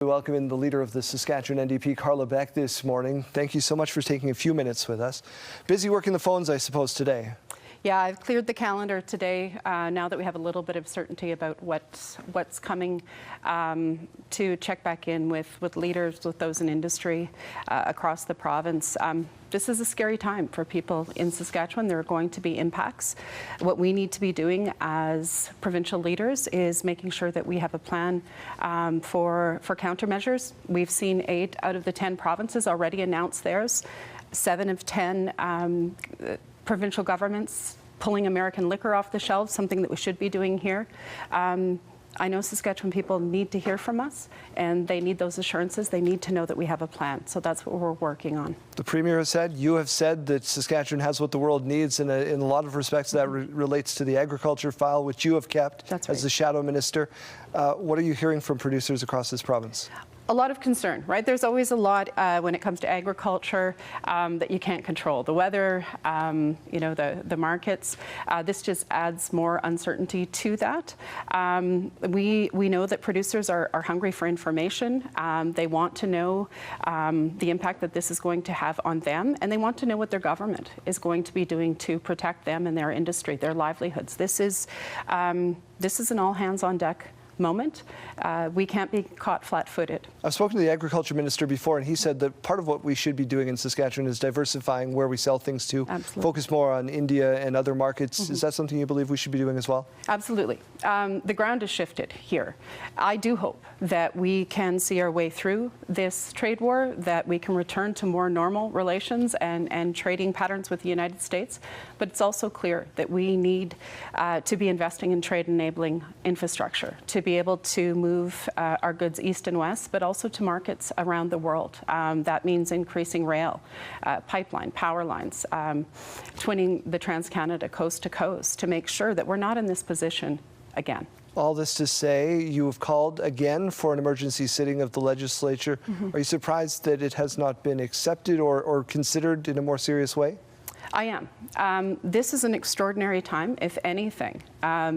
We welcome in the leader of the Saskatchewan NDP, Carla Beck, this morning. Thank you so much for taking a few minutes with us. Busy working the phones, I suppose, today. Yeah, I've cleared the calendar today now that we have a little bit of certainty about what's coming to check back in with leaders, with those in industry across the province. This is a scary time for people in Saskatchewan. There are going to be impacts. What we need to be doing as provincial leaders is making sure that we have a plan for countermeasures. We've seen 8 out of the 10 provinces already announce theirs. 7 of 10 provincial governments pulling American liquor off the shelves, something that we should be doing here. I know Saskatchewan people need to hear from us, and they need those assurances. They need to know that we have a plan. So that's what we're working on. The Premier has said, you have said that Saskatchewan has what the world needs, and in a lot of respects that relates to the agriculture file, which you have kept as the shadow minister. What are you hearing from producers across this province? A lot of concern, right? There's always a lot when it comes to agriculture that you can't control. The weather, the markets. This just adds more uncertainty to that. We know that producers are hungry for information. They want to know the impact that this is going to have on them, and they want to know what their government is going to be doing to protect them and their industry, their livelihoods. This is an all-hands-on-deck moment. We can't be caught flat-footed. I've spoken to the Agriculture Minister before, and he said that part of what we should be doing in Saskatchewan is diversifying where we sell things to. Absolutely. Focus more on India and other markets. Mm-hmm. Is that something you believe we should be doing as well? Absolutely. The ground has shifted here. I do hope that we can see our way through this trade war, that we can return to more normal relations and trading patterns with the United States. But it's also clear that we need to be investing in trade-enabling infrastructure to be able to move our goods east and west, but also to markets around the world. That means increasing rail, pipeline, power lines, twinning the Trans-Canada coast to coast to make sure that we're not in this position again. All this to say, you have called again for an emergency sitting of the legislature. Mm-hmm. Are you surprised that it has not been accepted or considered in a more serious way? I am. This is an extraordinary time, if anything,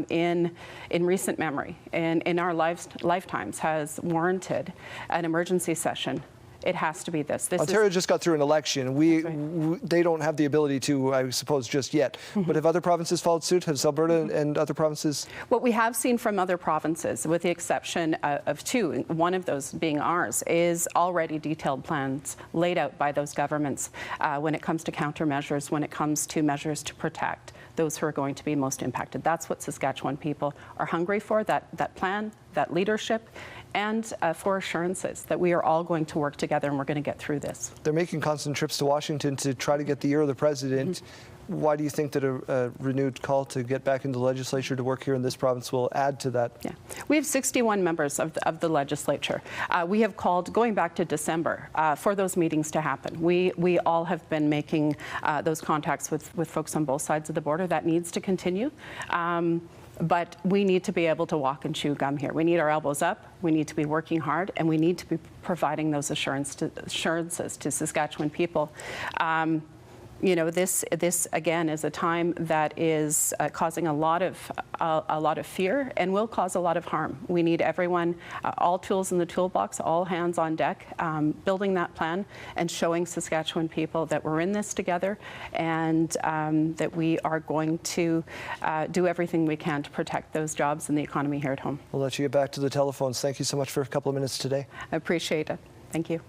in recent memory and in our lifetimes has warranted an emergency session. It has to be this. Ontario just got through an election. They don't have the ability to, I suppose, just yet. Mm-hmm. But have other provinces followed suit? Has Alberta and other provinces? What we have seen from other provinces, with the exception of 2, one of those being ours, is already detailed plans laid out by those governments when it comes to countermeasures, when it comes to measures to protect those who are going to be most impacted. That's what Saskatchewan people are hungry for, that plan, that leadership, and for assurances that we are all going to work together and we're going to get through this. They're making constant trips to Washington to try to get the ear of the president. Mm-hmm. Why do you think that a renewed call to get back into the legislature to work here in this province will add to that? Yeah, we have 61 members of the legislature. We have called, going back to December, for those meetings to happen. We all have been making those contacts with folks on both sides of the border. That needs to continue. But we need to be able to walk and chew gum here. We need our elbows up, we need to be working hard, and we need to be providing those assurances to Saskatchewan people. This again is a time that is causing a lot of fear and will cause a lot of harm. We need everyone, all tools in the toolbox, all hands on deck, building that plan and showing Saskatchewan people that we're in this together and that we are going to do everything we can to protect those jobs and the economy here at home. We'll let you get back to the telephones. Thank you so much for a couple of minutes today. I appreciate it. Thank you.